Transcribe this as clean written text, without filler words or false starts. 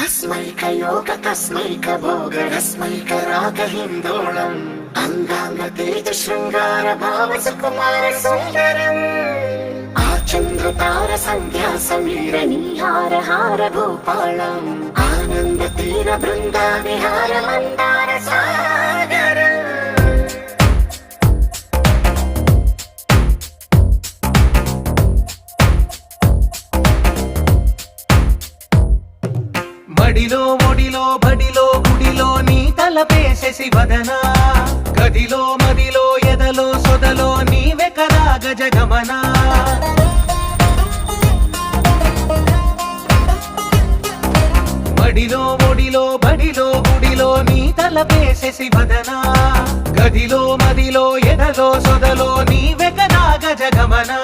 अस्मैकयोग तस्मैक भोग रस्मैक राग हिन्दोळम् अंगांग तेज शृंगार भाव सुकुमार सुंदरम् आचंद्र तार संध्या समीर निहार हार भूपालम् आनंद तीर बृंदा विहार मंदार सागर మడిలో ఒడిలో బడిలో గుడిలో నీ తలపేసేసి వదనా గదిలో మదిలో ఎదలో సొదలో నీవే కదా గజగమనా మడిలో ఒడిలో బడిలో గుడిలో నీ తలపేసేసి వదనా గదిలో మదిలో ఎదలో సొదలో నీవే కదా గజగమనా